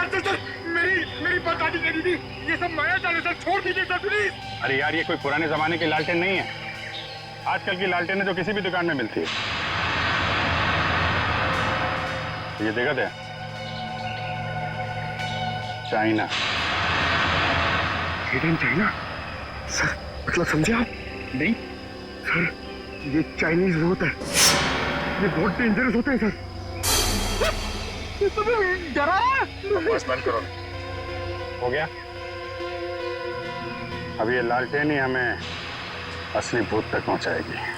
Sir sir मेरी बर्बादी करी थी। ये सब माया जाल है सर, छोड़ दीजिए सर प्लीज। अरे यार, ये कोई पुराने जमाने की लालटेन नहीं है। आजकल की लालटेन जो किसी भी दुकान में मिलती है। ये देखा थे, चाइना। चाइना सर, मतलब समझे आप? नहीं सर, ये चाइनीज होता है, ये बहुत डेंजरस होते हैं सर। डरा बस बंद करो। हो गया? अब ये लालटेन ही हमें असली भूत तक पहुंचाएगी।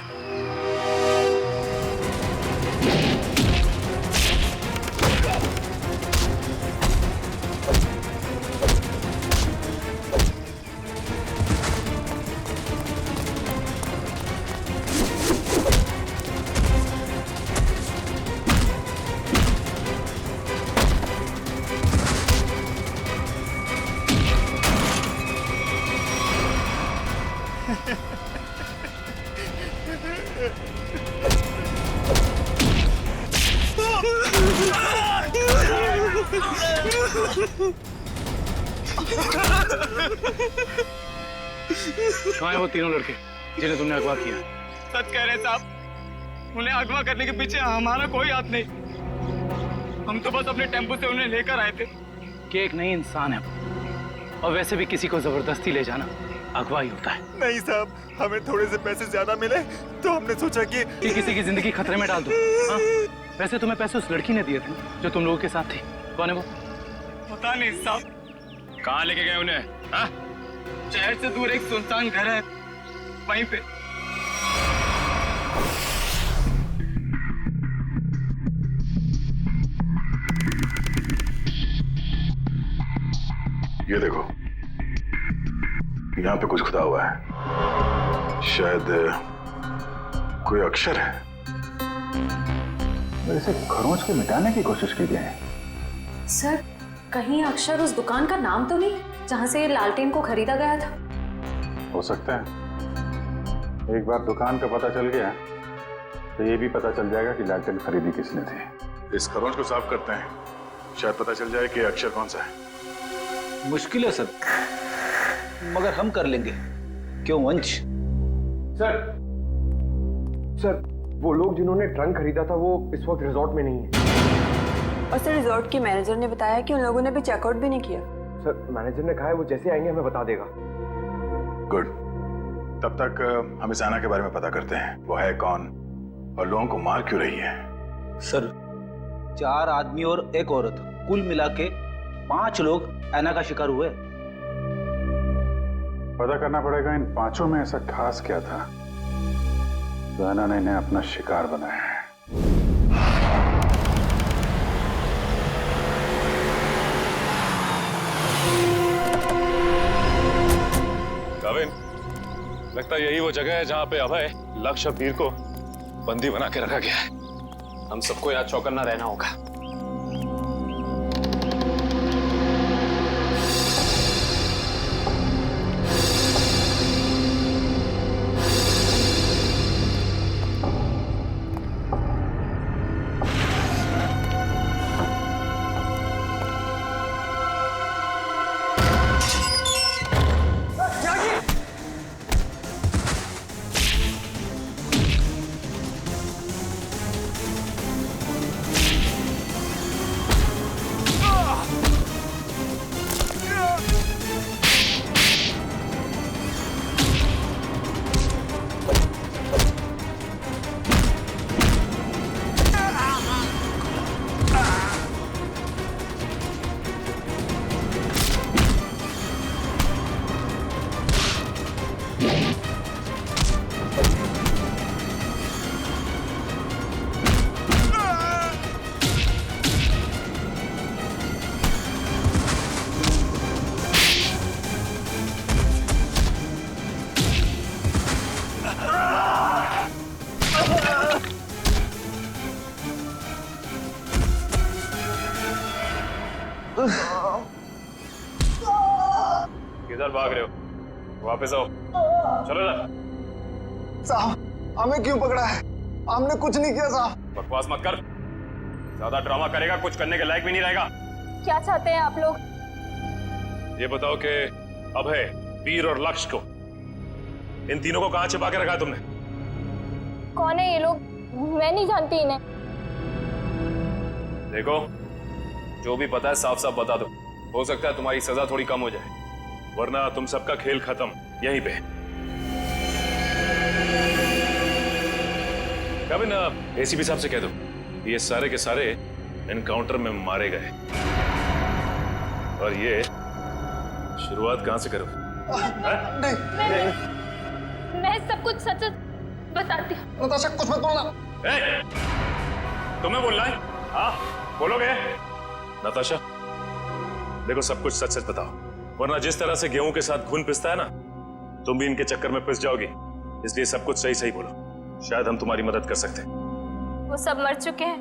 कहाँ है वो तीनों लड़के जिन्हें तुमने अगवा किया? सच कह रहे हैं साहब, उन्हें अगवा करने के पीछे हमारा कोई हाथ नहीं। हम तो बस अपने टेम्पो से उन्हें लेकर आए थे। कि एक नई इंसान है और वैसे भी किसी को जबरदस्ती ले जाना अगवा ही होता है। नहीं साहब, हमें थोड़े से पैसे ज्यादा मिले तो हमने सोचा कि किसी की जिंदगी खतरे में डाल दो। हाँ? वैसे तुम्हें पैसे उस लड़की ने दिए थे जो तुम लोगों के साथ थी। कौन है वो? पता नहीं साहब। कहाँ लेके गए उन्हें? हाँ? शहर से दूर एक सुनसान घर है, वहीं पे। ये देखो, यहाँ पे कुछ खुदा हुआ है, शायद कोई अक्षर है। इसे खरोंच के मिटाने की कोशिश की गई है। सर, कहीं अक्षर उस दुकान का नाम तो नहीं जहां से ये लालटेन को खरीदा गया था? हो सकता है। एक बार दुकान का पता चल गया तो ये भी पता चल जाएगा कि लालटेन खरीदी किसने थी। इस खरोंच को साफ करते हैं, शायद पता चल जाए कि अक्षर कौन सा है। मुश्किल है सर, मगर हम कर लेंगे। क्यों वंश? सर, वो लोग जिन्होंने ट्रंक खरीदा था वो इस वक्त रिजॉर्ट में नहीं है। और सर, रिजॉर्ट के मैनेजर ने बताया कि उन लोगों ने भी चेकआउट भी नहीं किया। सर, मैनेजर ने कहा है वो जैसे आएंगे हमें बता देगा। गुड, तब तक हम इस आना के बारे में पता करते हैं। वो है कौन और लोगों को मार क्यों रही है? सर, 4 आदमी और एक औरत, कुल मिला के 5 लोग ऐना का शिकार हुए। पता करना पड़ेगा इन 5 में ऐसा खास क्या था जो ऐना ने इन्हें अपना शिकार बनाया है। गाविन, लगता है यही वो जगह है जहां पे अभय लक्ष्य वीर को बंदी बना के रखा गया है। हम सबको यहाँ चौकन्ना रहना होगा। किधर भाग रहे हो? वापस आओ, चलो ना। साहब, हमें क्यों पकड़ा है? हमने कुछ नहीं किया साहब। बकवास मत कर, ज्यादा ड्रामा करेगा कुछ करने के लायक भी नहीं रहेगा। क्या चाहते हैं आप लोग? ये बताओ कि अभय, वीर और लक्ष्य को, इन तीनों को कहां छिपा के रखा है तुमने? कौन है ये लोग? मैं नहीं जानती इन्हें। देखो, जो भी पता है साफ साफ बता दो। हो सकता है तुम्हारी सजा थोड़ी कम हो जाए, वरना तुम सबका खेल खत्म यहीं पे। कविन, एसीपी साहब से कह दो ये सारे के सारे एनकाउंटर में मारे गए। और ये शुरुआत कहां से करूं? मैं सब कुछ सच बताती हूँ। नताशा कुछ मत बोलना। तुम्हें बोलना है? हाँ, बोलोगे? नताशा, देखो सब कुछ सच सच बताओ, वरना जिस तरह से गेहूं के साथ खून पिसता है ना, तुम भी इनके चक्कर में पिस जाओगी। इसलिए सब कुछ सही सही बोलो, शायद हम तुम्हारी मदद कर सकते हैं। वो सब मर चुके हैं।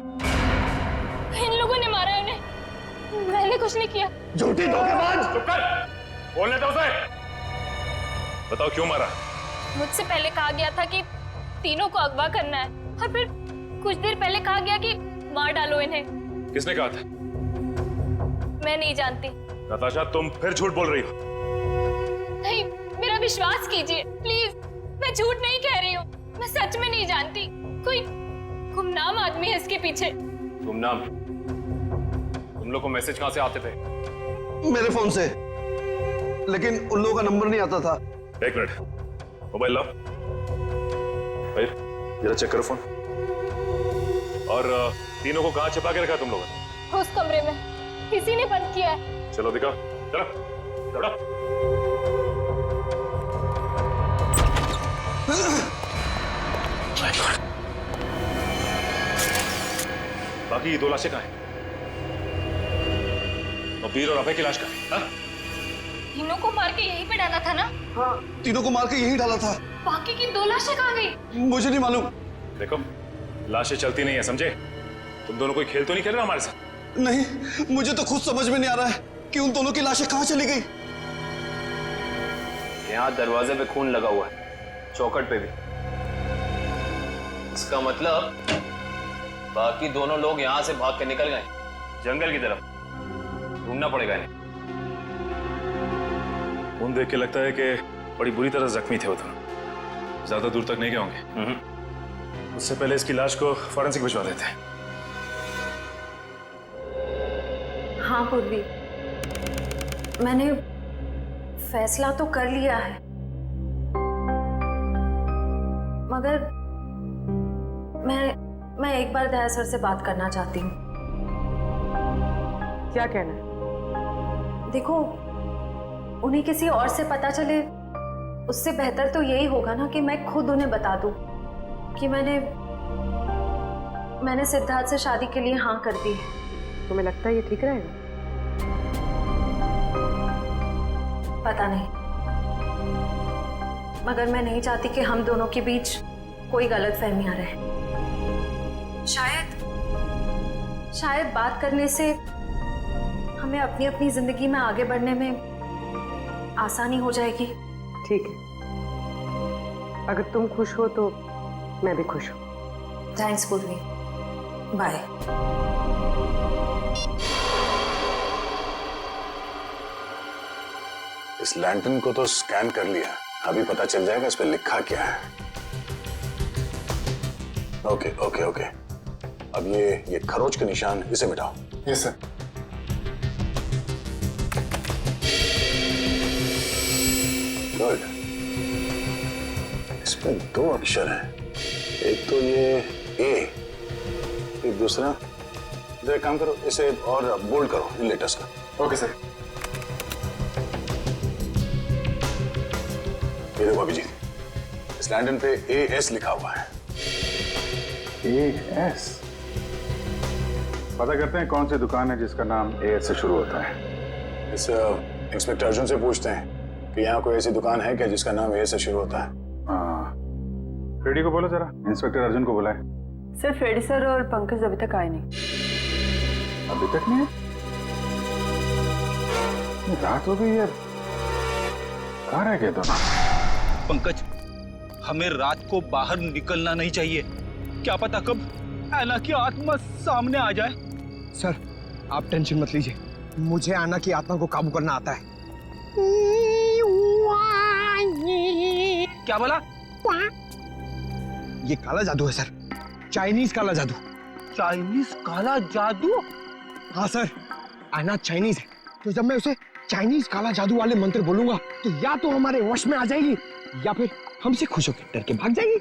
इन लोगों ने मारा है उन्हें। मैंने कुछ नहीं किया। झूठी धोखेबाज! चुप कर! बोलने दो उसे। बताओ क्यों मारा? मुझसे पहले कहा गया था कि तीनों को अगवा करना है, और फिर कुछ देर पहले कहा गया कि मार डालो इन्हें। किसने कहा था? मैं नहीं जानती। नताशा, तुम फिर झूठ बोल रही हो। नहीं, मेरा विश्वास कीजिए प्लीज। मैं झूठ नहीं कह रही हूँ। मैं सच में नहीं जानती। कोई गुमनाम आदमी है इसके पीछे। गुमनाम? तुम लोग को मैसेज कहां से आते थे? मेरे फोन से, लेकिन उन लोगों का नंबर नहीं आता था। एक मिनट, मोबाइल लाओ। भाई, जरा चेक करो फोन। और तीनों को कहां छिपा के रखा तुम लोगों ने? उस कमरे में किसी ने बंद किया है। चलो दिखाओ, चलो चलो। बाकी ये 2 लाशें कहां हैं? और वीर और अभय की लाश कहां है? तीनों को मार के यहीं पे डाला था ना? हाँ, तीनों को मार के यही डाला था। बाकी की 2 लाशें कहाँ गई? मुझे नहीं मालूम। देखो, लाशें चलती नहीं है, समझे? तुम दोनों कोई खेल तो नहीं खेल रहे हमारे साथ? नहीं, मुझे तो खुद समझ में नहीं आ रहा है कि उन दोनों की लाशें कहाँ चली गई। यहाँ दरवाजे पे खून लगा हुआ है, चौखट पे भी। इसका मतलब बाकी दोनों लोग यहाँ से भाग के निकल गए जंगल की तरफ। ढूंढना पड़ेगा इन्हें। खून देख के लगता है कि बड़ी बुरी तरह जख्मी थे वो दोनों। ज्यादा दूर तक नहीं गए होंगे। उससे पहले इसकी लाश को फॉरेंसिक भिजवा देते हैं। हाँ पूर्वी, मैंने फैसला तो कर लिया है, मगर मैं एक बार दया सर से बात करना चाहती हूँ। क्या कहना है? देखो, उन्हें किसी और से पता चले उससे बेहतर तो यही होगा ना कि मैं खुद उन्हें बता दूं कि मैंने सिद्धार्थ से शादी के लिए हाँ कर दी है। तुम्हें लगता है ये ठीक रहेगा? पता नहीं, मगर मैं नहीं चाहती कि हम दोनों के बीच कोई गलतफहमियां रहे। शायद बात करने से हमें अपनी अपनी जिंदगी में आगे बढ़ने में आसानी हो जाएगी। ठीक है, अगर तुम खुश हो तो मैं भी खुश हूँ। थैंक्स पूर्वी, बाय। इस लैंटर्न को तो स्कैन कर लिया, अभी पता चल जाएगा इस पे लिखा क्या है। ओके ओके ओके, अब ये खरोच के निशान, इसे मिटाओ। Yes sir. गुड, इसमें 2 अक्षर हैं, एक तो ये ए, एक दूसरा। तो एक काम करो, इसे और बोल्ड करो इन लेटर्स का। Okay sir. ये देखो अभिजीत, इस लैंटर्न पे AS लिखा हुआ है। AS? पता करते हैं कौन सी दुकान है जिसका नाम AS से शुरू होता है। इस इंस्पेक्टर अर्जुन से पूछते हैं कि यहाँ कोई ऐसी दुकान है क्या जिसका नाम A से शुरू होता है। हाँ, फ्रेडी को बोलो जरा, इंस्पेक्टर अर्जुन को बुलाए। सर, फ्रेडी सर और पंकज अभी तक आए नहीं। अभी तक नहीं? रात हो गई है, कहाँ रह गए दोनों? पंकज, हमें रात को बाहर निकलना नहीं चाहिए। क्या पता कब ऐना की आत्मा सामने आ जाए। सर, आप टेंशन मत लीजिए, मुझे आना की आत्मा को काबू करना आता है। क्या बोला? ये काला जादू है सर, चाइनीज काला जादू। चाइनीज काला जादू? हाँ सर, आना चाइनीज है, तो जब मैं उसे चाइनीज काला जादू वाले मंत्र बोलूंगा तो या तो हमारे वश में आ जाएगी या फिर हमसे खुश होकर डर के भाग जाएगी।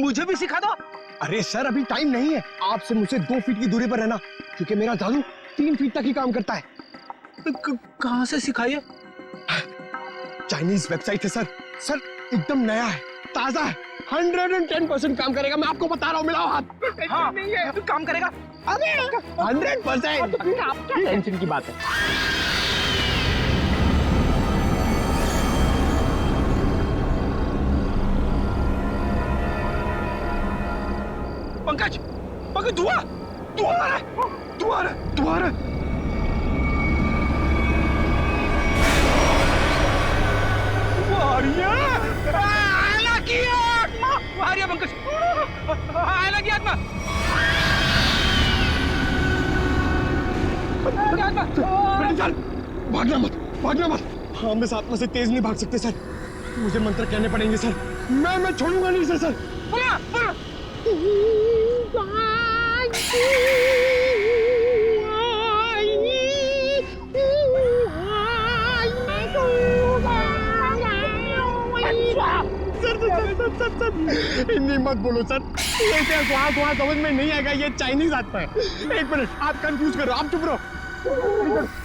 मुझे भी सिखा दो। अरे सर अभी टाइम नहीं है, आपसे मुझसे 2 फीट की दूरी पर रहना, क्योंकि मेरा जादू 3 फीट तक ही काम करता है। कहाँ से सिखाइए? चाइनीज वेबसाइट है सर। सर एकदम नया है, ताजा है, 110% काम करेगा, मैं आपको बता रहा हूँ। मिलाओ हाथ। हाँ, नहीं है काम करेगा। अरे 100%। तो फिर आप क्या टेंशन की बात है। पंकज, पंकज धुआं आ रहा है, धुआं आ रहा है। पंकज, आयला की आत्मा। भागना मत। हम इस आत्मा से तेज नहीं भाग सकते सर, मुझे मंत्र कहने पड़ेंगे सर। मैं छोड़ूंगा नहीं सर। बोला। सर हिंदी मत बोलो सर, ये क्या वहाँ समझ में नहीं आएगा, ये चाइनीज आत्मा है। 1 मिनट, आप कंफ्यूज करो, आप चुप रहो।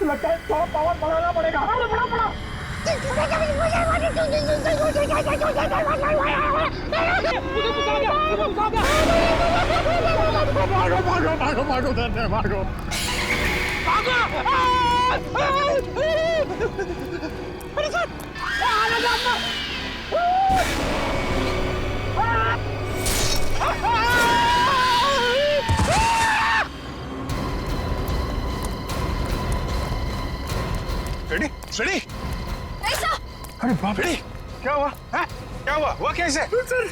लगता है थोड़ा पावर बढ़ाना पड़ेगा। भागो। अरे सर, रेडी? ऐसा? अरे बाप रे, क्या हुआ? क्या हुआ कैसे? सर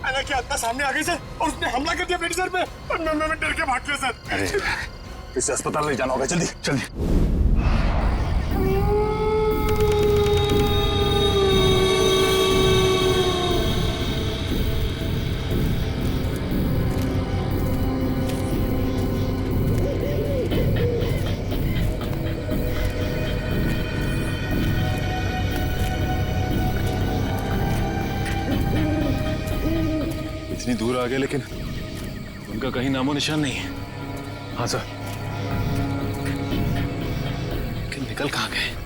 आना की आत्मा सामने आ गई सर, और उसने हमला कर दिया बेटी सर पे, और मैं डर के भाग गया सर। अरे इसे अस्पताल ले जाना होगा, जल्दी। इतनी दूर आ गए लेकिन उनका कहीं नामो निशान नहीं है। हाँ सर, लेकिन निकल कहाँ गए?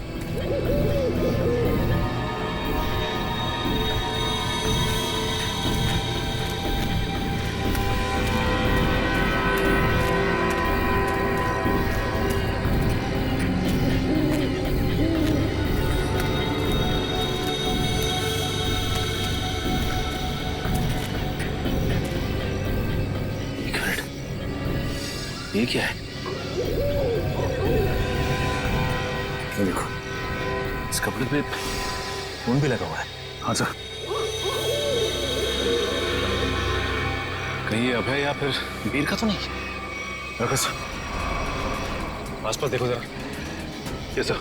ये क्या है? ये देखो, इस कपड़े पे खून भी लगा हुआ है। हाँ सर, कहीं ये अभय या फिर वीर का तो नहीं? रखो सर, आसपास देखो जरा। ये सर,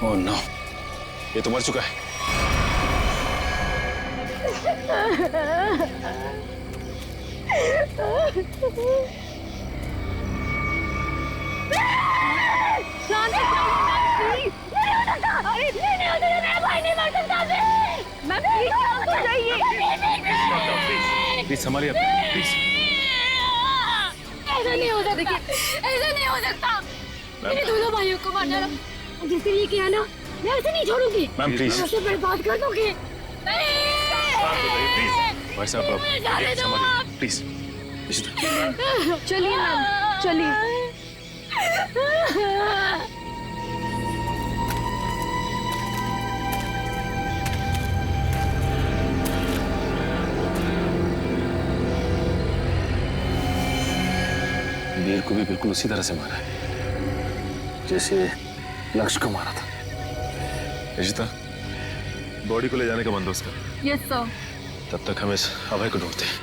ओह नो, ये तो मर चुका है। प्लीज संभालिए, प्लीज। ऐसा नहीं हो सकता, ऐसा नहीं हो सकता। मेरे दोनों भाइयों को मार डाला, जिसने ये किया ना, मैं उसे नहीं छोड़ूंगी। मैम प्लीज, उसे बर्बाद कर दूंगी। भाई साहब संभालिए प्लीज। चलिए मैम, चलिए। वीर को भी बिल्कुल उसी तरह से मारा है जैसे लक्ष्य को मारा था। इशिता, बॉडी को ले जाने का बंदोबस्त कर। Yes sir. तब तक हम इस अभय को ढूंढते हैं।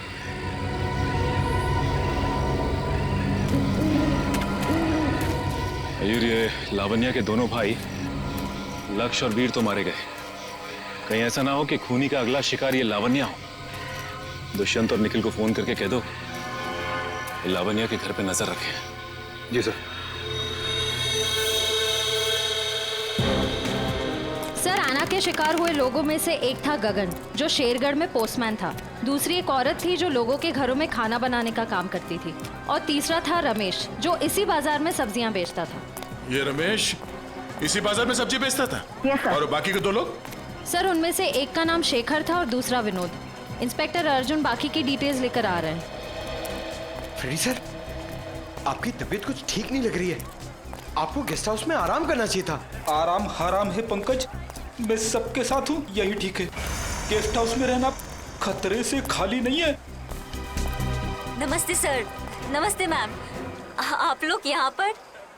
मयूर, ये लावण्या के दोनों भाई लक्ष्य और वीर तो मारे गए। कहीं ऐसा ना हो कि खूनी का अगला शिकार ये लावण्या हो। दुष्यंत और निखिल को फोन करके कह दो ये लावण्या के घर पे नजर रखें। जी सर। सर, आना के शिकार हुए लोगों में से एक था गगन, जो शेरगढ़ में पोस्टमैन था। दूसरी एक औरत थी जो लोगों के घरों में खाना बनाने का काम करती थी। और तीसरा था रमेश, जो इसी बाजार में सब्जियां बेचता था। ये रमेश इसी बाजार में सब्जी बेचता था? Yes sir. और बाकी के दो लोग? सर, उनमें से एक का नाम शेखर था और दूसरा विनोद। इंस्पेक्टर अर्जुन बाकी की डिटेल्स लेकर आ रहे हैं। फ्रेडी सर, आपकी तबीयत कुछ ठीक नहीं लग रही है। आपको गेस्ट हाउस में आराम करना चाहिए था। आराम हराम है पंकज, मैं सबके साथ हूँ, यही ठीक है। गेस्ट हाउस में रहना खतरे से खाली नहीं है। नमस्ते सर। नमस्ते मैम। आप लोग यहाँ पर?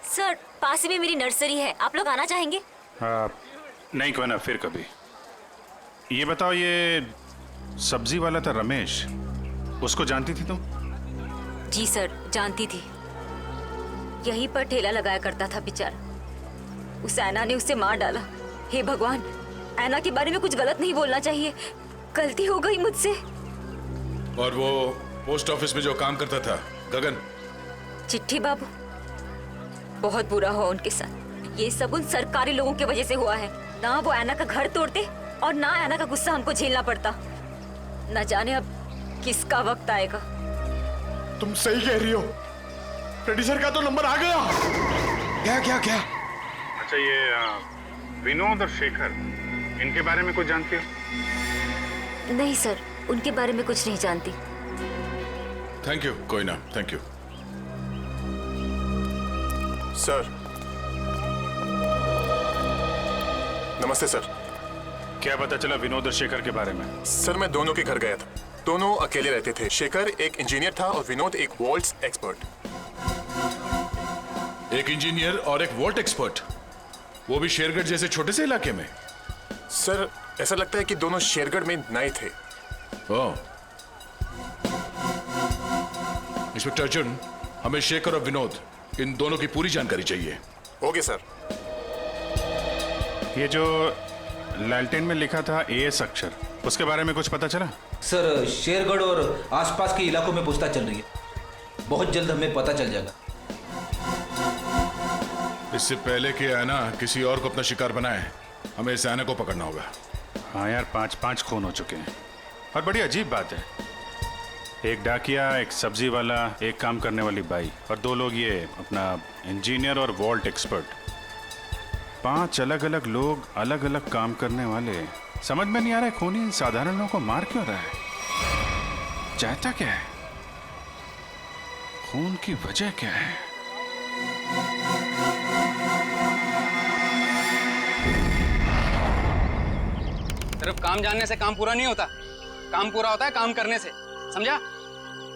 सर, पास में मेरी नर्सरी है, आप लोग आना चाहेंगे? नहीं, कोई ना, फिर कभी। ये बताओ, ये सब्जी वाला था रमेश, उसको जानती थी तुम? जी सर, जानती थी। यहीं पर ठेला लगाया करता था बेचारा। उस ऐना ने उसे मार डाला। हे भगवान, ऐना के बारे में कुछ गलत नहीं बोलना चाहिए, गलती हो गई मुझसे। और वो पोस्ट ऑफिस में जो काम करता था गगन? चिट्ठी बाबू, बहुत बुरा हुआ उनके साथ। ये सब उन सरकारी लोगों की वजह से हुआ है। ना वो ऐना का घर तोड़ते और ना ऐना का गुस्सा हमको झेलना पड़ता। न जाने अब किसका वक्त आएगा। तुम सही कह रही हो। फ्रेडी सर का तो नंबर आ गया। क्या क्या क्या? अच्छा, ये विनोद और शेखर, इनके बारे में कुछ जानती हो? नहीं सर, उनके बारे में कुछ नहीं जानती। Thank you. कोई ना, थैंक यू सर। नमस्ते सर। क्या पता चला विनोद और शेखर के बारे में? सर, मैं दोनों के घर गया था। दोनों अकेले रहते थे। शेखर एक इंजीनियर था और विनोद एक वॉल्ट्स एक्सपर्ट। एक इंजीनियर और एक वॉल्ट एक्सपर्ट, वो भी शेरगढ़ जैसे छोटे से इलाके में? सर, ऐसा लगता है कि दोनों शेरगढ़ में नए थे। ओह। इंस्पेक्टर अर्जुन, हमें शेखर और विनोद, इन दोनों की पूरी जानकारी चाहिए। Okay sir. ये जो लालटेन में लिखा था एएस अक्षर, उसके बारे में कुछ पता चला? सर, शेरगढ़ और आसपास के इलाकों में पूछताछ चल रही है, बहुत जल्द हमें पता चल जाएगा। इससे पहले कि ऐना किसी और को अपना शिकार बनाए, हमें इस ऐना को पकड़ना होगा। हाँ यार, 5 खून हो चुके हैं। और बड़ी अजीब बात है, एक डाकिया, एक सब्जी वाला, एक काम करने वाली बाई, और 2 लोग ये अपना इंजीनियर और वॉल्ट एक्सपर्ट। 5 अलग अलग लोग, अलग अलग काम करने वाले। समझ में नहीं आ रहा है खूनी इन साधारण लोगों को मार क्यों रहा है? चाहता क्या है? खून की वजह क्या है? सिर्फ काम जानने से काम पूरा नहीं होता। काम पूरा होता है काम करने से, समझा?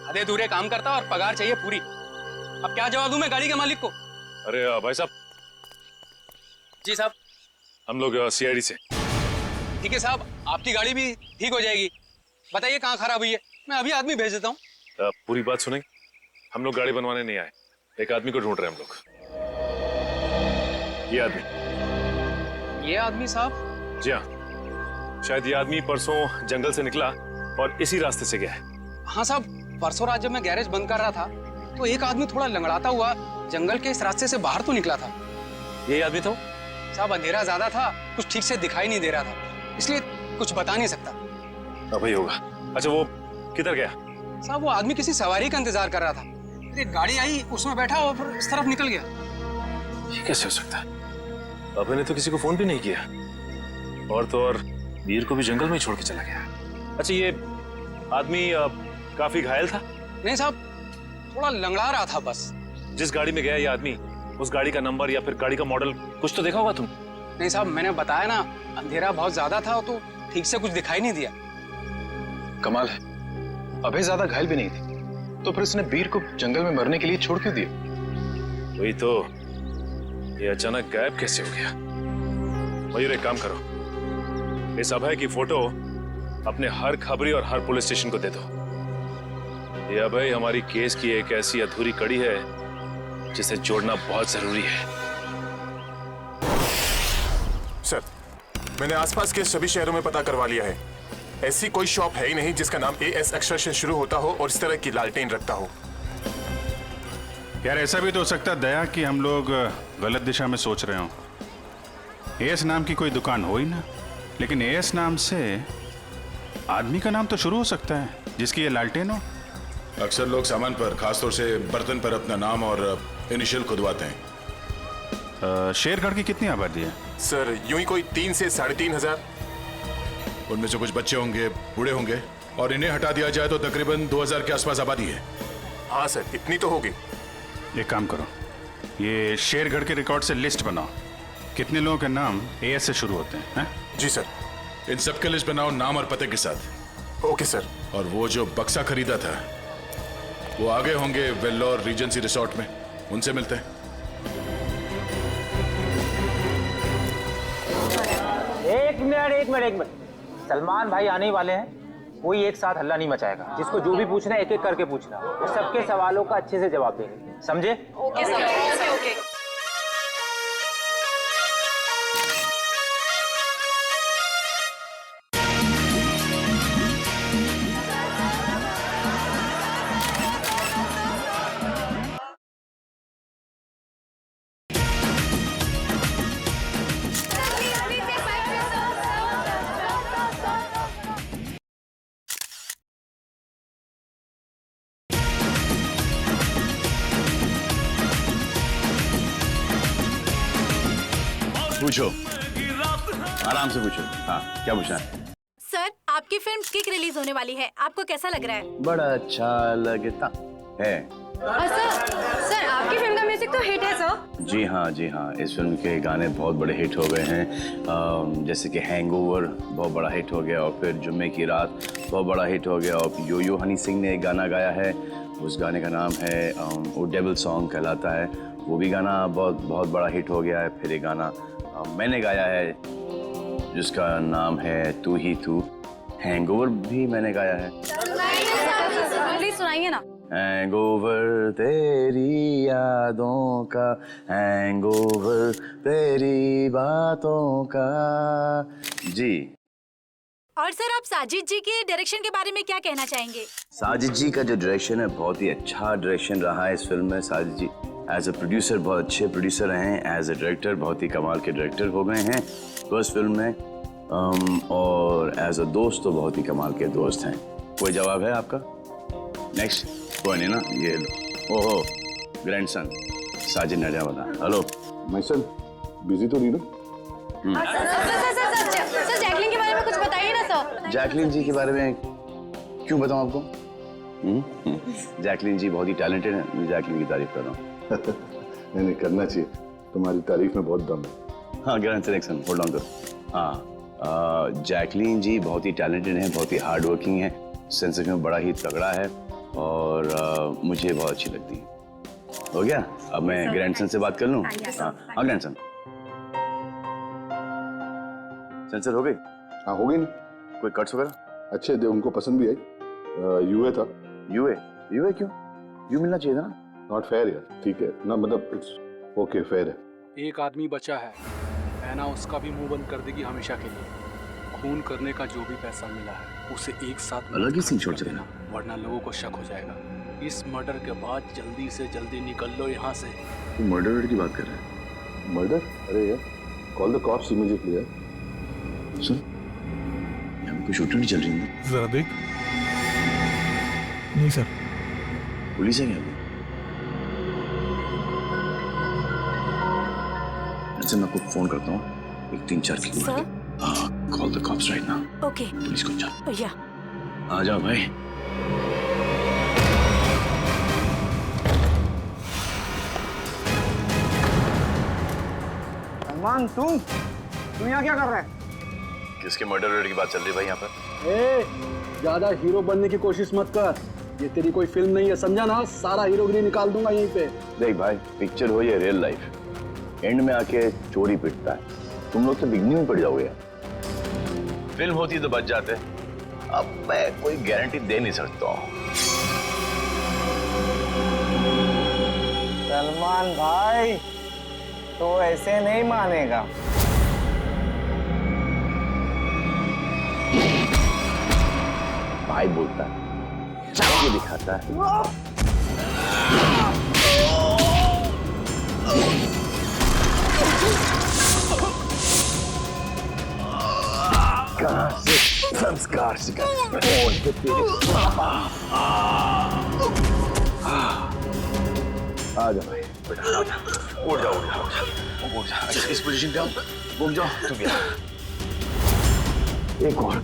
आधे अधूरे काम करता और पगार चाहिए पूरी। अब क्या जवाब दूं मैं गाड़ी के मालिक को? अरे भाई साहब। जी साहब। हम लोग सीआईडी से। ठीक है साहब, आपकी गाड़ी भी ठीक हो जाएगी। बताइए कहाँ खराब हुई है, मैं अभी आदमी भेज देता हूँ। पूरी बात सुनेंगे? हम लोग गाड़ी बनवाने नहीं आए, एक आदमी को ढूंढ रहे हैं हम लोग। ये आदमी। ये आदमी साहब? जी हाँ, शायद ये आदमी परसों जंगल से निकला और इसी रास्ते से गया है। हाँ साहब, परसों रात जब मैं गैरेज बंद कर रहा था तो एक आदमी थोड़ा लंगड़ाता हुआ जंगल के इस रास्ते से बाहर तो निकला था। यही आदमी था? साहब, अंधेरा ज्यादा था, कुछ ठीक से दिखाई नहीं दे रहा था, इसलिए कुछ बता नहीं सकता। अब ही होगा। अच्छा, वो किधर गया? साहब, वो आदमी किसी सवारी का इंतजार कर रहा था। एक गाड़ी आई, उसमें बैठा और फिर इस तरफ निकल गया। ये कैसे हो सकता है? अबे ने तो किसी को फोन भी नहीं किया, और तो और वीर को भी जंगल में ही छोड़ के चला गया। अच्छा, ये आदमी काफी घायल था? नहीं साहब, थोड़ा लंगड़ा रहा था बस। जिस गाड़ी में गया ये आदमी, उस गाड़ी का नंबर या फिर गाड़ी का मॉडल कुछ तो देखा होगा तुम? नहीं साहब, मैंने बताया ना, अंधेरा बहुत ज्यादा था तो ठीक से कुछ दिखाई नहीं दिया। कमाल है, अभय ज्यादा घायल भी नहीं थी, तो फिर उसने वीर को जंगल में मरने के लिए छोड़ क्यों दिया? वही तो, ये अचानक गायब कैसे हो गया? मयूर एक काम करो, इस अभय की फोटो अपने हर खबरी और हर पुलिस स्टेशन को दे दो। ये अभय हमारी केस की एक ऐसी अधूरी कड़ी है जिसे जोड़ना बहुत जरूरी है। सर, मैंने आसपास के सभी शहरों में पता करवा लिया है। ऐसी कोई शॉप है ही नहीं जिसका नाम AS अक्षर से शुरू होता हो और इस तरह की लालटेन रखता हो। यार ऐसा भी तो हो सकता है दया कि हम लोग गलत दिशा में सोच रहे हो। एएस नाम की कोई दुकान हो ही ना, लेकिन एएस नाम से आदमी का नाम तो शुरू हो सकता है जिसकी ये लालटेन हो। अक्सर लोग सामान पर, खासतौर से बर्तन पर अपना नाम और इनिशियल खुदवाते हैं। शेरगढ़ की कितनी आबादी है? सर यूं ही कोई 3 से 3,500। उनमें से कुछ बच्चे होंगे, बूढ़े होंगे, और इन्हें हटा दिया जाए तो तकरीबन 2,000 के आसपास आबादी है। हाँ सर, इतनी तो होगी। एक काम करो, ये शेरगढ़ के रिकॉर्ड से लिस्ट बनाओ, कितने लोगों के नाम एएस से शुरू होते हैं? जी सर। इन सबके लिस्ट बनाओ नाम और पते के साथ। Okay sir. और वो जो बक्सा खरीदा था वो आगे होंगे वेल्लोर रीजेंसी रिसोर्ट में, उनसे मिलते हैं। एक मिनट, सलमान भाई आने वाले हैं। कोई एक साथ हल्ला नहीं मचाएगा। जिसको जो भी पूछना है एक एक करके पूछना, वो सबके सवालों का अच्छे से जवाब देंगे, समझे? Okay sir, okay. पूछो, आराम से पूछो। हाँ, क्या पूछना है? सर, आपकी फिल्म किक रिलीज होने वाली है, आपको कैसा लग रहा है? बड़ा अच्छा लगता है। सर आपकी फिल्म का म्यूजिक तो हिट है सर। जी हाँ, इस फिल्म के गाने बहुत बड़े हिट हो गए हैं। जैसे कि हैंगओवर बहुत बड़ा हिट हो गया, और फिर जुम्मे की रात बहुत बड़ा हिट हो गया, और यो यो हनी सिंह ने एक गाना गाया है, उस गाने का नाम है वो डेविल सॉन्ग कहलाता है, वो भी गाना बहुत बड़ा हिट हो गया है। फिर एक गाना मैंने गाया है जिसका नाम है तू ही तू, हैंगओवर भी मैंने गाया है। प्लीज सुनाइए ना। हैंगओवर तेरी यादों का, हैंगओवर तेरी बातों का। जी। और सर आप साजिद जी के डायरेक्शन के बारे में क्या कहना चाहेंगे? साजिद जी का जो डायरेक्शन है बहुत ही अच्छा डायरेक्शन रहा है इस फिल्म में। साजिद जी एज ए प्रोड्यूसर बहुत अच्छे प्रोड्यूसर रहे हैं, एज ए डायरेक्टर बहुत ही कमाल के डायरेक्टर हो गए हैं फर्स्ट फिल्म में, और एज अ दोस्त तो बहुत ही कमाल के दोस्त हैं। कोई जवाब है आपका? नेक्स्ट कोई नहीं ना, ये लो। ओहो, grandson Sajid Nadiadwala. Hello my son, busy तो नहीं ना? सर जैकलिन के बारे में कुछ बताइए ना सर। जैकलिन जी के बारे में क्यों बताऊं आपको? जैकलिन जी बहुत ही टैलेंटेड है, मैं जैकलिन की तारीफ कर रहा हूँ। नहीं करना चाहिए, तुम्हारी तारीफ में बहुत दम है। हाँ ग्रैंडसन एक्शन होल्ड ऑन करो। हाँ, जैकलिन जी बहुत ही टैलेंटेड हैं, बहुत ही हार्ड वर्किंग है, सेंस ऑफ ह्यूमर बड़ा ही तगड़ा है, और मुझे बहुत अच्छी लगती है। हो गया, अब मैं ग्रैंडसन से बात कर लूँ? हाँ ग्रैंडसन, सेंसर हो गई? हाँ हो गई ना। कोई कट्स वगैरह? अच्छे थे, उनको पसंद भी आई। यूए था। यूए क्यों? यू मिलना चाहिए था ना। नॉट फेयर यार। ठीक है ना, मतलब इट्स ओके, फेयर है। एक आदमी बचा है, ऐना उसका भी मुंह बंद कर देगी हमेशा के लिए। खून करने का जो भी पैसा मिला है उसे एक साथ अलग ही सीन छोड़ देना, वरना लोगों को शक हो जाएगा। इस मर्डर के बाद जल्दी से जल्दी निकल लो यहाँ से। तू मर्डर की बात कर रहा है? मर्डर? अरे यार, कॉल द कॉप्स इमीडिएटली यार। सुन, यहाँ पे कोई शूटिंग नहीं चल रही है? जरा देख। नहीं सर। पुलिस है क्या? अच्छा मैं आपको फोन करता हूँ, एक 3-4 की मार के। हाँ, call the cops right now. Okay. Police को जाओ। या। आ जाओ भाई। सलमान तुम यहाँ क्या कर रहे हैं? किसके मर्डर की बात चल रही है भाई यहाँ पर? ज्यादा हीरो बनने की कोशिश मत कर, ये तेरी कोई फिल्म नहीं है, समझा ना? सारा हीरोगिरी निकाल दूंगा यहीं पे। देख भाई, पिक्चर हो या रियल लाइफ, एंड में आके चोरी पिटता है। तुम लोग तो बिगनी में पड़ जाओगे यार। फिल्म होती तो बच जाते, अब मैं कोई गारंटी दे नहीं सकता हूँ। सलमान भाई तो ऐसे नहीं मानेगा। भाई बोलता है, चाय दिखाता है। कहाँ से संस्कार सिखा? आ जा भाई, बेटा उठ जाओ, उठ जाओ, उठ जाओ। इस पोजीशन पे आओ, घूम जाओ तुम यहाँ। एक और।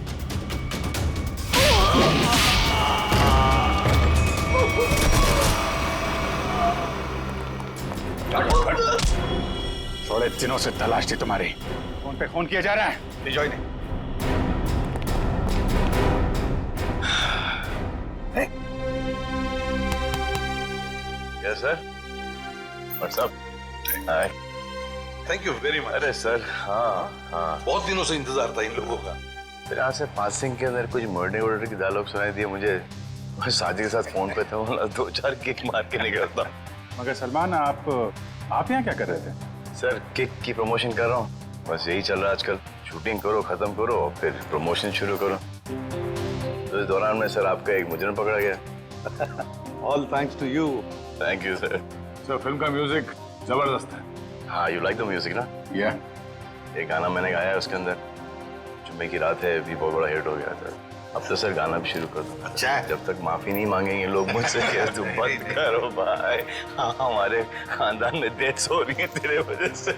थोड़े दिनों से तलाश थी तुम्हारी। फोन पे फोन किया जा रहा है, भिजवाई नहीं। Yes sir. What's up? Hi. Thank you very much. अरे सर, हाँ हाँ, बहुत दिनों से इंतजार था इन लोगों का। फिर यहाँ से पासिंग के अंदर कुछ मर्डर वर्डर की डायलॉग सुनाई दिए मुझे। मैं साजिद के साथ फोन पे था, 2-4 किक मार के निकलता। मगर सलमान, आप यहाँ क्या कर रहे थे? सर, किक की प्रमोशन कर रहा हूँ, बस यही चल रहा है आजकल। शूटिंग करो, खत्म करो, और फिर प्रमोशन शुरू करो। तो इस दौरान में सर आपका एक मुजरिम पकड़ा गया। All thanks to you. Thank you sir. Sir, film का म्यूजिक जबरदस्त है। हाँ, यू लाइक द म्यूजिक ना? या एक गाना मैंने गाया है उसके अंदर, जुम्मे की रात है, भी बहुत बड़ा हिट हो गया था। अब तो सर गाना भी शुरू कर दो। अच्छा है। जब तक माफी नहीं मांगेंगे लोग मुझसे, कह तुम मत करो भाई। हाँ, हमारे खानदान में डेथ्स हो रही है तेरे वजह से।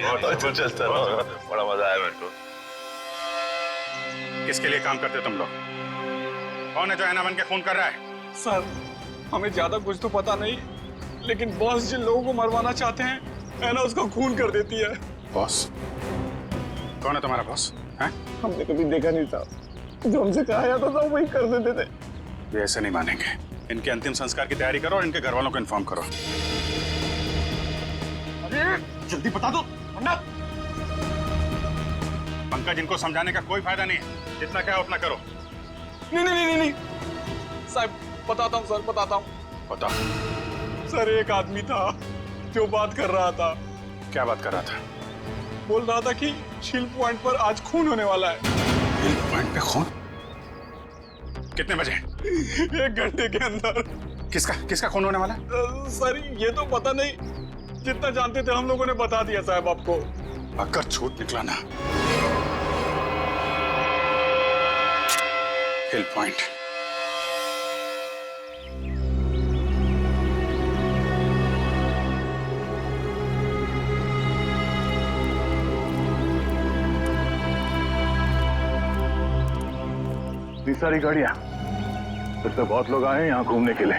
और तो चलता रहो, बड़ा मजा आया मेरे को। किसके लिए काम करते हो तुम लोग? कौन है जो ऐना बन के खून कर रहा है? सर, हमें ज्यादा कुछ तो पता नहीं, लेकिन बॉस जिन लोगों को मरवाना चाहते हैं, ऐना उसका खून कर देती है। बॉस? कौन है तुम्हारा बॉस? हैं? हमने कभी देखा नहीं था, जो हमसे कहा जाता था वही कर देते थे। ये ऐसे नहीं मानेंगे। इनके अंतिम संस्कार की तैयारी करो और इनके घर वालों को इन्फॉर्म करो। अरे जल्दी बता दो वरना। पंकज, इनको समझाने का कोई फायदा नहीं है, जितना क्या उतना करो। नहीं साहब, बताता हूँ सर, बताता हूँ। बता। सर, एक आदमी था जो बात कर रहा था। क्या बात कर रहा था? बोल रहा था कि शिल पॉइंट पर आज खून होने वाला है। शिल पॉइंट पे खून? कितने बजे? 1 घंटे के अंदर। किसका खून होने वाला है? सर, ये तो पता नहीं, जितना जानते थे हम लोगों ने बता दिया साहब आपको। अगर झूठ निकला ना, हिल पॉइंट। इतनी सारी गाड़ियां, फिर तो बहुत लोग आए हैं यहाँ घूमने के लिए।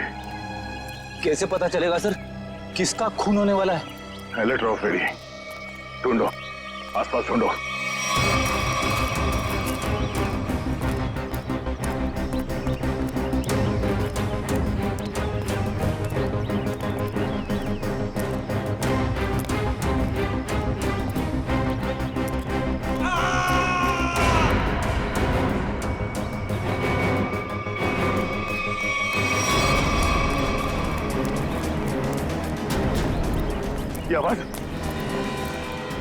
कैसे पता चलेगा सर किसका खून होने वाला है? अलर्ट रहो, फेरी ढूंढो, आसपास ढूंढो। ये आवाज,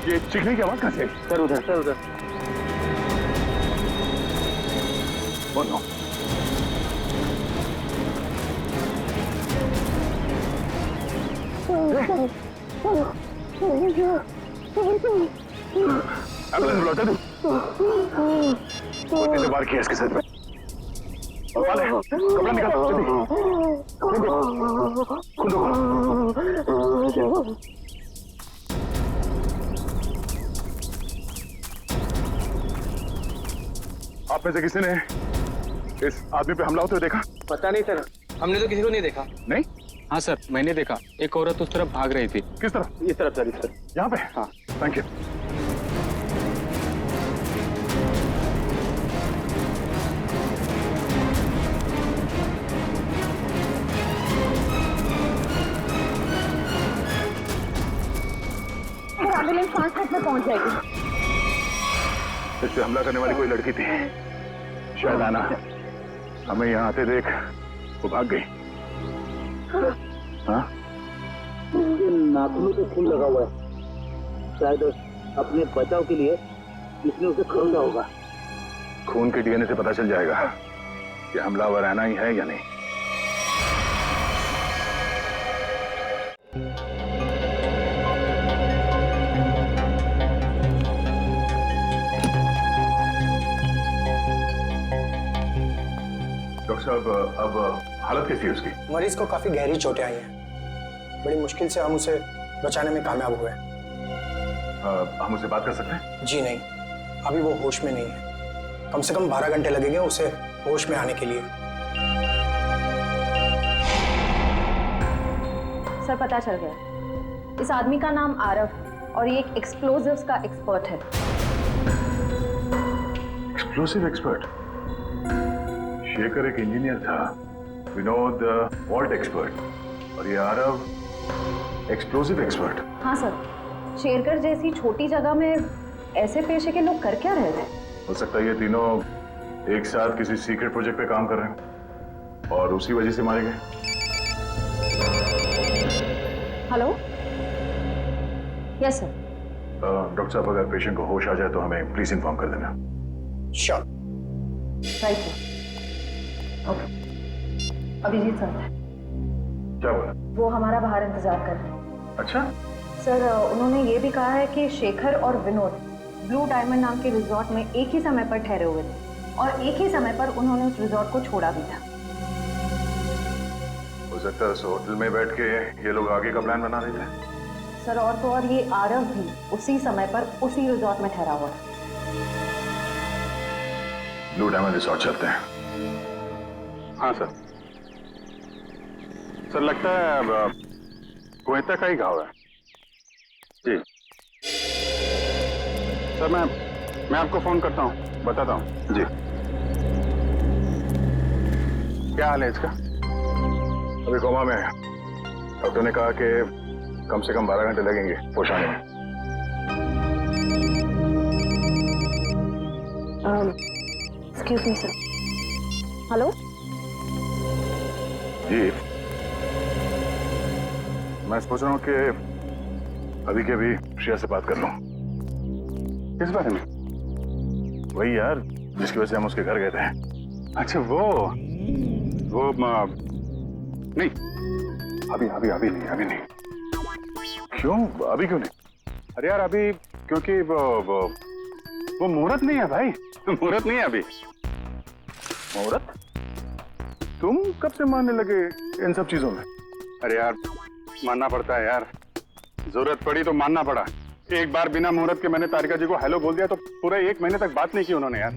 ये चीखने की आवाज कहाँ से? सर उधर, सर उधर। बोलो। एम्बुलेंस बुलाता तू? वो बार किया इसके सर पे। कपड़ा निकाल जल्दी। खुद आप में से किसी ने इस आदमी पे हमला होते हुए देखा? पता नहीं सर, हमने तो किसी को नहीं देखा। नहीं? हाँ सर, मैंने देखा, एक औरत उस तरफ भाग रही थी। किस तरफ? इस तरफ सर, इस तरफ। यहाँ पे? हाँ। Thank you. पहुंच जाएगी। इस पे हमला करने वाली कोई लड़की थी, शायद आना। हमें यहाँ आते देख वो भाग गई। हाँ? नाखूनों पे खून लगा हुआ है, शायद अपने बचाव के लिए इसने उसे खरीदा होगा। खून के डीएनए से पता चल जाएगा कि हमलावर आना ही है या नहीं। डॉक्टर साहब, अब हालत कैसी है उसकी? मरीज को काफी गहरी चोटें आई हैं। बड़ी मुश्किल से हम उसे बचाने में कामयाब हुए। हम उससे बात कर सकते हैं? जी नहीं, अभी वो होश में नहीं है। कम से कम 12 घंटे लगेंगे उसे होश में आने के लिए। सर पता चल गया, इस आदमी का नाम आरव और ये एक एक्सप्लोजिव्स का एक्सपर्ट है। Explosive expert? शेखर एक इंजीनियर था, विनोद वॉल्ट एक्सपर्ट, और ये आरव एक्सप्लोसिव एक्सपर्ट। हाँ सर, शेरगढ़ जैसी छोटी जगह में ऐसे पेशे के लोग कर क्या रहे थे? हो सकता है ये तीनों एक साथ किसी सीक्रेट प्रोजेक्ट पे काम कर रहे हैं और उसी वजह से मारे गए। Hello, yes sir. डॉक्टर साहब, अगर पेशेंट को होश आ जाए तो हमें प्लीज इन्फॉर्म कर देना। Sure. Right sir. Okay. Abhijit sir क्या बोला? वो हमारा बाहर इंतजार कर रहे हैं। अच्छा सर, उन्होंने ये भी कहा है कि शेखर और विनोद ब्लू डायमंड नाम के रिजॉर्ट में एक ही समय पर ठहरे हुए थे और एक ही समय पर उन्होंने उस रिजॉर्ट को छोड़ा भी था। हो सकता है उस होटल में बैठ के ये लोग आगे का प्लान बना रहे थे। सर, और तो और ये आरव भी उसी समय पर उसी रिजॉर्ट में ठहरा हुआ था। ब्लू डायमंड रिसोर्ट चलते हैं। हाँ सर। सर लगता है गोयता का ही घाव है। जी सर, मैं आपको फोन करता हूँ, बताता हूँ। जी। क्या हाल है इसका? अभी कोमा में है। डॉक्टर ने कहा कि कम से कम 12 घंटे लगेंगे होश आने में। Excuse me sir. हेलो जी, मैं सोच रहा हूँ कि अभी के अभी श्रेया से बात कर लूँ। किस बारे में? वही यार जिसकी वजह से हम उसके घर गए थे। अच्छा वो नहीं, अभी नहीं। क्यों? अभी क्यों नहीं? अरे यार अभी क्योंकि वो मुहूर्त नहीं है भाई। मुहूर्त नहीं है अभी। मुहूर्त? तुम कब से मानने लगे इन सब चीजों में? अरे यार मानना पड़ता है यार, जरूरत पड़ी तो मानना पड़ा। एक बार बिना मुहूर्त के मैंने तारिका जी को हेलो बोल दिया तो पूरा 1 महीने तक बात नहीं की उन्होंने यार।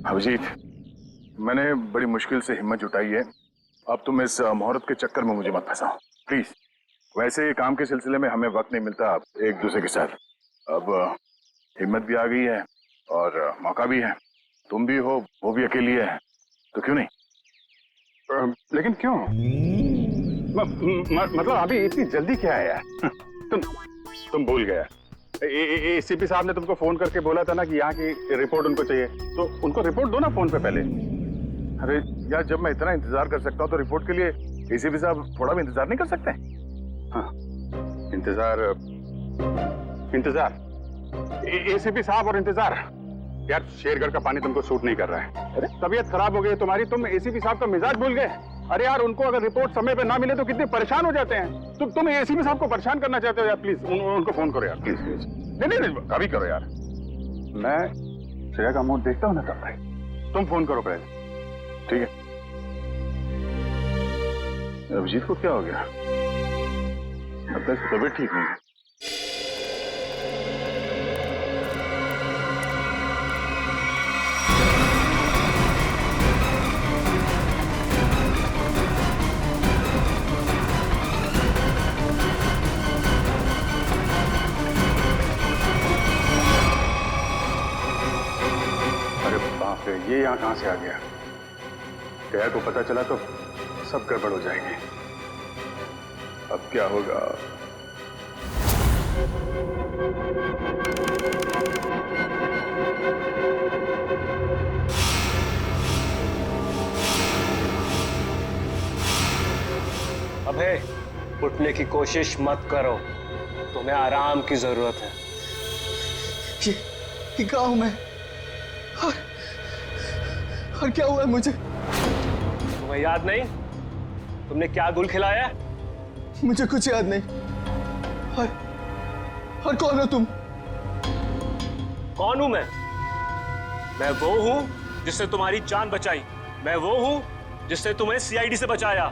अभिजीत, मैंने बड़ी मुश्किल से हिम्मत जुटाई है। अब तुम इस मुहूर्त के चक्कर में मुझे मत फंसाओ प्लीज। वैसे काम के सिलसिले में हमें वक्त नहीं मिलता एक दूसरे के साथ। अब हिम्मत भी आ गई है और मौका भी है। तुम भी हो, वो भी अकेली है, तो क्यों नहीं? लेकिन क्यों? मतलब अभी इतनी जल्दी क्या है यार? तुम भूल गया। एसीपी साहब ने तुमको फोन करके बोला था ना कि यहाँ की रिपोर्ट उनको चाहिए, तो उनको रिपोर्ट दो ना फोन पे पहले। अरे यार, जब मैं इतना इंतजार कर सकता हूँ तो रिपोर्ट के लिए एसीपी साहब थोड़ा भी इंतजार नहीं कर सकते? हाँ, इंतजार एसीपी साहब और इंतजार। यार शेरगढ़ का पानी तुमको सूट नहीं कर रहा है। तबीयत खराब हो गई तुम्हारी, तुम एसीपी साहब का मिजाज भूल गए। अरे यार, उनको अगर रिपोर्ट समय पे ना मिले तो कितने परेशान हो जाते हैं। तुम एसीपी साहब को परेशान करना चाहते हो यार? प्लीज उनको फोन करो यार, प्लीज प्लीज। नहीं, अभी करो यार। मैं श्रेया का मूड देखता हूँ ना तब भाई। तुम फोन करो पहले, ठीक है? अभिजीत को क्या हो गया? अब तक तबीयत ठीक नहीं है। ये यहाँ कहां से आ गया? गया को पता चला तो सब गड़बड़ हो जाएगी। अब क्या होगा? अबे उठने की कोशिश मत करो, तुम्हें आराम की जरूरत है। ये कहाँ हूं मैं? और क्या हुआ है मुझे? तुम्हें याद नहीं तुमने क्या गुल खिलाया है? मुझे कुछ याद नहीं। और कौन हो तुम? कौन हूं मैं? मैं वो हूं जिसने तुम्हारी जान बचाई। मैं वो हूं जिसने तुम्हें सीआईडी से बचाया,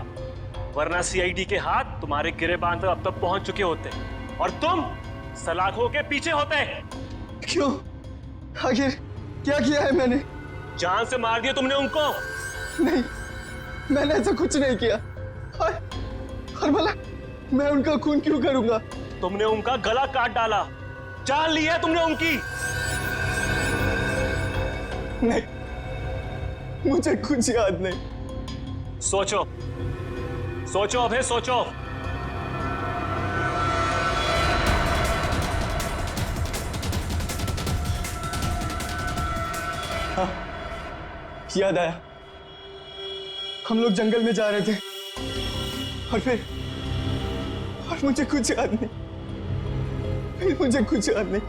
वरना सीआईडी के हाथ तुम्हारे गिरेबान तक अब तक पहुंच चुके होते और तुम सलाखों के पीछे होते। क्यों? आखिर क्या किया है मैंने? जान से मार दिया तुमने उनको। नहीं, मैंने ऐसा कुछ नहीं किया। और भला मैं उनका खून क्यों करूंगा? तुमने उनका गला काट डाला, जान ली है तुमने उनकी। नहीं, मुझे कुछ याद नहीं। सोचो सोचो अभय, सोचो। हाँ, याद आया। हम लोग जंगल में जा रहे थे और मुझे कुछ याद नहीं। फिर मुझे कुछ याद नहीं।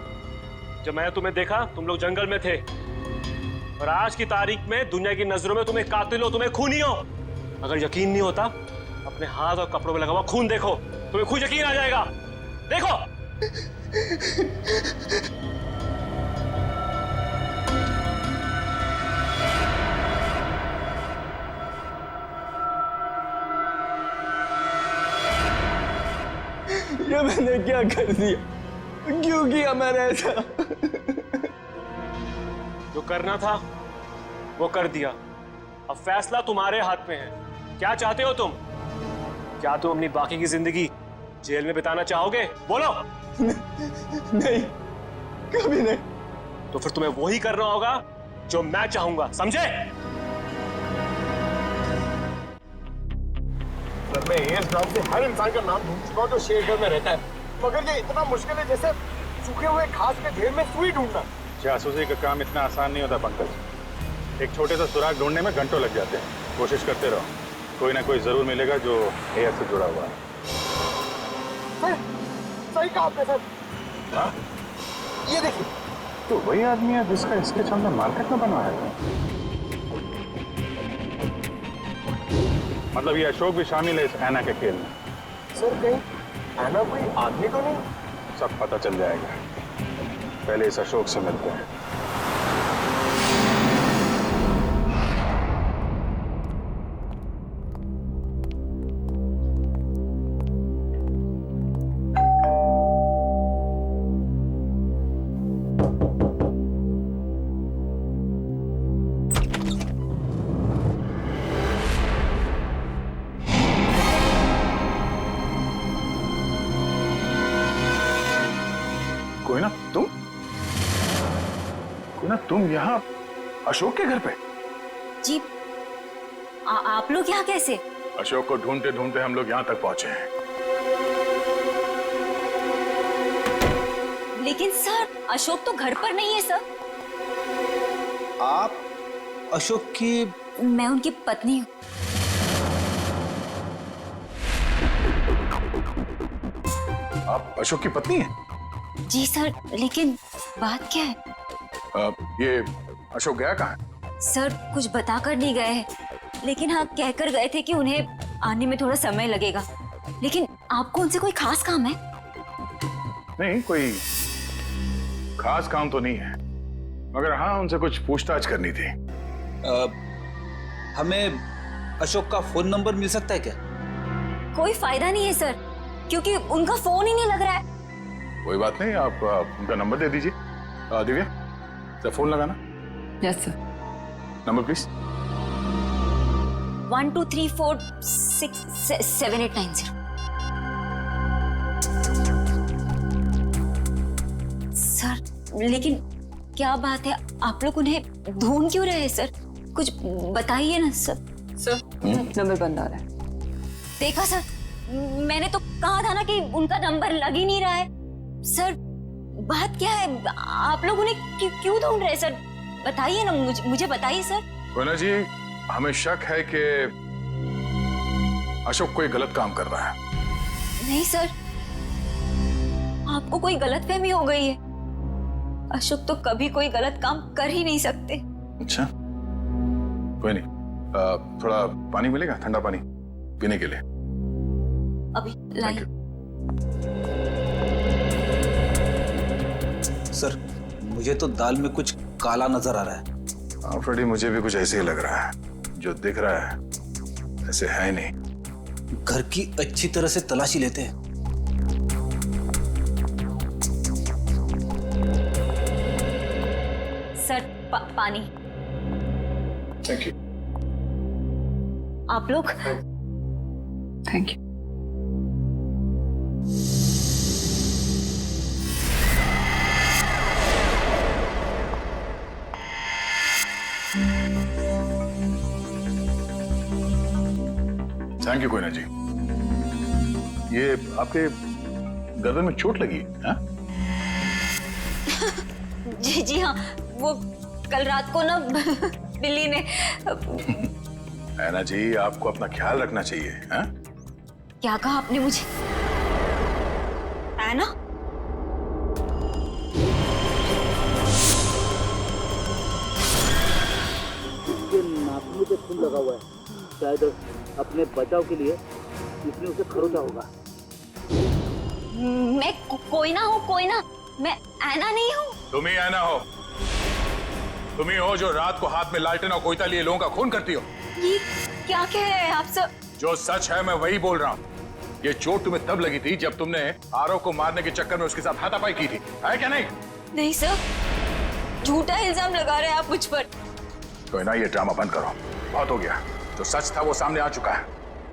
जब मैंने तुम्हें देखा तुम लोग जंगल में थे और आज की तारीख में दुनिया की नजरों में तुम्हें कातिल हो, तुम्हें खूनी हो। अगर यकीन नहीं होता अपने हाथ और कपड़ों में लगा हुआ खून देखो, तुम्हें खुद यकीन आ जाएगा। देखो। ये मैंने क्या कर दिया? क्यों किया मैंने ऐसा? जो करना था वो कर दिया, अब फैसला तुम्हारे हाथ में है। क्या चाहते हो तुम? क्या तुम अपनी बाकी की जिंदगी जेल में बिताना चाहोगे? बोलो। नहीं, कभी नहीं। तो फिर तुम्हें वही करना होगा जो मैं चाहूंगा, समझे? सर, मैं एएस नाम से हर इंसान का नाम ढूंढ चुका हूं जो शेरगढ़ में रहता है, मगर ये इतना मुश्किल है जैसे सूखे हुए घास के ढेर में सुई ढूंढना। जासूसी का काम इतना आसान नहीं होता पंकज। एक छोटे सा सुराग ढूंढने में घंटों लग जाते हैं। कोशिश करते रहो, कोई ना कोई जरूर मिलेगा जो एएस से जुड़ा हुआ है। सही कहा आपने सर। हाँ? ये देखिए, तो वही आदमी है जिसका स्केच हमने मार्केट में बनवाया था। मतलब ये अशोक भी शामिल है इस ऐना के खेल में। सर, कहीं ऐना कोई आदमी तो नहीं? सब पता चल जाएगा, पहले इस अशोक से मिलते हैं। तुम यहाँ अशोक के घर पे? जी, आप लोग यहाँ कैसे? अशोक को ढूंढते ढूंढते हम लोग यहाँ तक पहुंचे हैं। लेकिन सर, अशोक तो घर पर नहीं है सर। आप अशोक की? मैं उनकी पत्नी हूँ। आप अशोक की पत्नी हैं? जी सर, लेकिन बात क्या है? ये अशोक गया कहाँ है? सर, कुछ बताकर नहीं गए हैं, लेकिन हाँ कहकर गए थे कि उन्हें आने में थोड़ा समय लगेगा। लेकिन आपको उनसे कोई खास काम है? नहीं, कोई खास काम तो नहीं है, मगर हाँ उनसे कुछ पूछताछ करनी थी। हमें अशोक का फोन नंबर मिल सकता है क्या? कोई फायदा नहीं है सर, क्योंकि उनका फोन ही नहीं लग रहा है। कोई बात नहीं, आप उनका नंबर दे दीजिए। दिव्या, फोन लगाना। Yes sir. Number please. 1234667890। Sir, लेकिन क्या बात है, आप लोग उन्हें ढूंढ क्यों रहे हैं सर? कुछ बताइए ना सर। सर, नंबर बंद आ रहा है। देखा सर, मैंने तो कहा था ना कि उनका नंबर लग ही नहीं रहा है। सर बात क्या है? आप लोग उन्हें क्यों ढूंढ रहे हैं सर? बताइए ना, मुझे बताइए सर। कोयना जी, हमें शक है कि अशोक कोई गलत काम कर रहा है। नहीं सर, आपको कोई गलतफहमी हो गई है। अशोक तो कभी कोई गलत काम कर ही नहीं सकते। अच्छा, कोई नहीं, थोड़ा पानी मिलेगा, ठंडा पानी पीने के लिए? अभी लाइए। सर, मुझे तो दाल में कुछ काला नजर आ रहा है। हाँ फ्रेडी, मुझे भी कुछ ऐसे ही लग रहा है। जो दिख रहा है ऐसे है नहीं। घर की अच्छी तरह से तलाशी लेते हैं। सर पानी। Thank you. आप लोग? Thank you. Thank you Koyna ji. ये आपके गर्दन में चोट लगी है? जी हाँ, वो कल रात को ना बिल्ली ने। ऐना जी, आपको अपना ख्याल रखना चाहिए। है? क्या कहा आपने मुझे? ऐना? इसके नाखूनों पे खून लगा हुआ है, शायद अपने बचाव के लिए इसने उसे खरोचा होगा। मैं कोई ना हूँ, कोई ना। मैं ऐना नहीं हूँ। तुम ही ऐना हो। तुम ही हो जो रात को हाथ में लालटेन और कोयता लिए लोगों का खून करती हो। ये क्या कह रहे हैं आप सब? जो सच है मैं वही बोल रहा हूँ। ये चोट तुम्हें तब लगी थी जब तुमने आरव को मारने के चक्कर में उसके साथ हाथापाई की थी, है क्या नहीं? नहीं सर, झूठा इल्जाम लगा रहे हैं आप मुझ पर। कोई ना, ये ड्रामा बंद करो, बहुत हो गया। जो सच था वो सामने आ चुका है।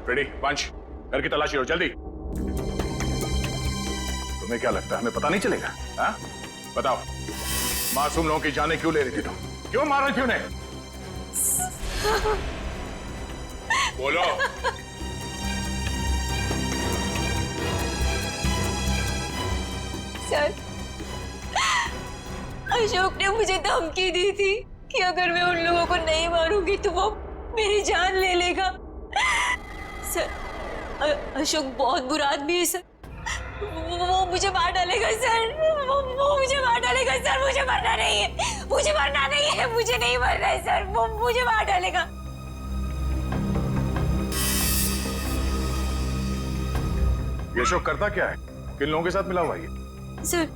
रेडी पंच, घर की तलाशी लो जल्दी। तुम्हें क्या लगता है हमें पता नहीं चलेगा? हाँ? बताओ, मासूम लोगों की जानें क्यों ले रही थी तुम? क्यों मार रही थी उन्हें? बोलो। सर, अशोक ने मुझे धमकी दी थी कि अगर मैं उन लोगों को नहीं मारूंगी तो वो मेरी जान ले लेगा। सर, अशोक बहुत बुरा आदमी है सर। वो मुझे मार डालेगा सर। वो मुझे मार डालेगा सर। मुझे मरना नहीं है, मुझे मरना नहीं है, मुझे नहीं मरना है सर। वो मुझे मार डालेगा। ये अशोक करता क्या है? किन लोगों के साथ मिला हुआ ये? सर,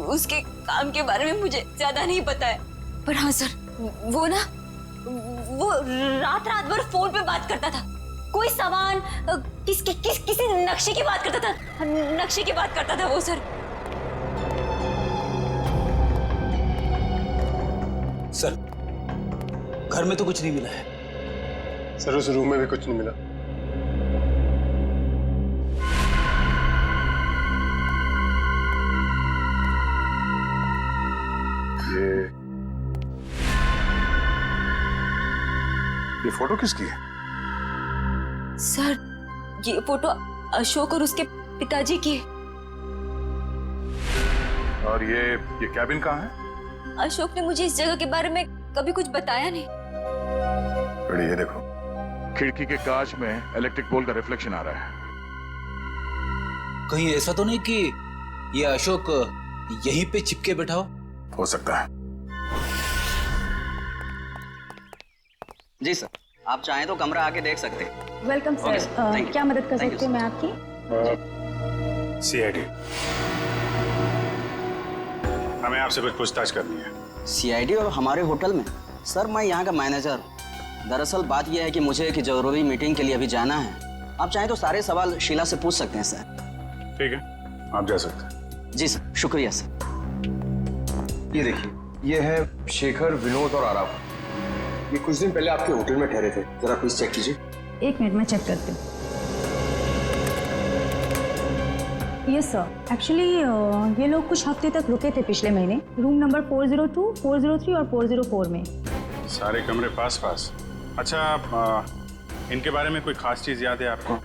उसके काम के बारे में मुझे ज्यादा नहीं पता है, पर हाँ सर, वो रात भर फोन पे बात करता था। कोई सामान किसी नक्शे की बात करता था। नक्शे की बात करता था वो सर। सर, घर में तो कुछ नहीं मिला है। सर, उस रूम में भी कुछ नहीं मिला। ये फोटो किसकी है? सर, ये फोटो अशोक और उसके पिताजी की है। और ये कैबिन कहाँ है? अशोक ने मुझे इस जगह के बारे में कभी कुछ बताया नहीं। ये देखो, खिड़की के कांच में इलेक्ट्रिक पोल का रिफ्लेक्शन आ रहा है। कहीं ऐसा तो नहीं कि ये अशोक यहीं पे चिपके बैठा हो सकता है। जी सर, आप चाहें तो कमरा आके देख सकते हैं। Welcome sir. क्या मदद कर सकती हूँ मैं आपकी? सीआईडी, हमें आपसे कुछ पूछताछ करनी है। सीआईडी और हमारे होटल में? सर, मैं यहाँ का मैनेजर। दरअसल बात यह है कि मुझे एक जरूरी मीटिंग के लिए अभी जाना है। आप चाहें तो सारे सवाल शीला से पूछ सकते हैं सर। ठीक है, आप जा सकते हैं। जी सर, शुक्रिया सर। ये देखिए, ये है शेखर, विनोद और आराव। ये कुछ दिन पहले आपके होटल में ठहरे थे। जरा प्लीज चेक कीजिए। एक मिनट में चेक करती हूँ। यस सर, एक्चुअली ये लोग कुछ हफ्ते तक रुके थे पिछले महीने, रूम नंबर 402, 403 और 404 में। सारे कमरे पास पास। अच्छा, इनके बारे में कोई खास चीज याद है आपको?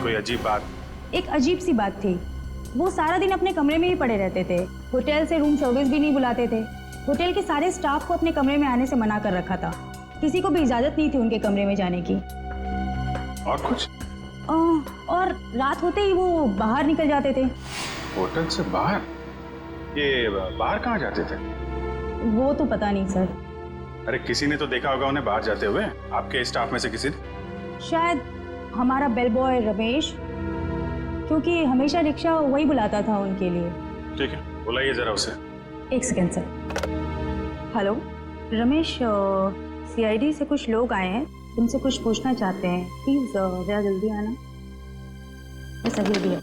कोई अजीब बात? एक अजीब सी बात थी। वो सारा दिन अपने कमरे में ही पड़े रहते थे। होटल से रूम सर्विस भी नहीं बुलाते थे। होटल के सारे स्टाफ को अपने कमरे में आने से मना कर रखा था। किसी को भी इजाजत नहीं थी उनके कमरे में जाने की। और कुछ? और रात होते ही वो बाहर निकल जाते थे। होटल से बाहर? ये बाहर कहाँ जाते थे? वो तो पता नहीं सर। अरे किसी ने तो देखा होगा उन्हें बाहर जाते हुए, आपके स्टाफ में से किसी ने? शायद हमारा बेल बॉय रमेश, क्योंकि हमेशा रिक्शा वही बुलाता था उनके लिए। ठीक है, बुलाइए जरा उसे। एक second sir. Hello Ramesh, CID से कुछ लोग आए हैं, तुमसे कुछ पूछना चाहते हैं, प्लीज जरा जल्दी आना। बस अभी अभी।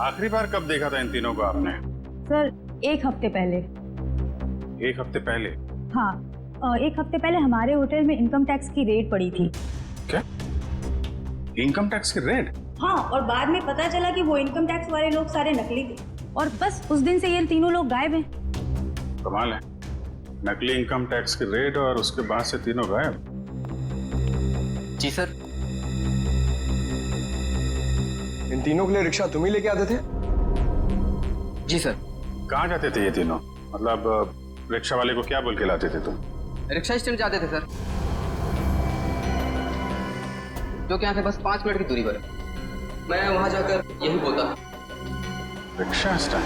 आखिरी बार कब देखा था इन तीनों को आपने? सर 1 हफ्ते पहले। 1 हफ्ते पहले? हाँ, 1 हफ्ते पहले हमारे होटल में इनकम टैक्स की रेड पड़ी थी। क्या? इनकम टैक्स की रेड? हाँ, और बाद में पता चला कि वो इनकम टैक्स वाले लोग सारे नकली थे, और बस उस दिन से ये तीनों लोग गायब हैं। कमाल है, नकली इनकम टैक्स की रेड और उसके बाद से तीनों गायब। जी सर। इन तीनों के लिए रिक्शा तुम ही लेके आते थे? जी सर। कहाँ जाते थे ये तीनों? मतलब रिक्शा वाले को क्या बोल के लाते थे तुम? रिक्शा स्टैंड जाते थे सर, जो कि यहाँ से बस 5 मिनट की दूरी पर है। मैं वहां जाकर यही बोलता। Rickshaw stand?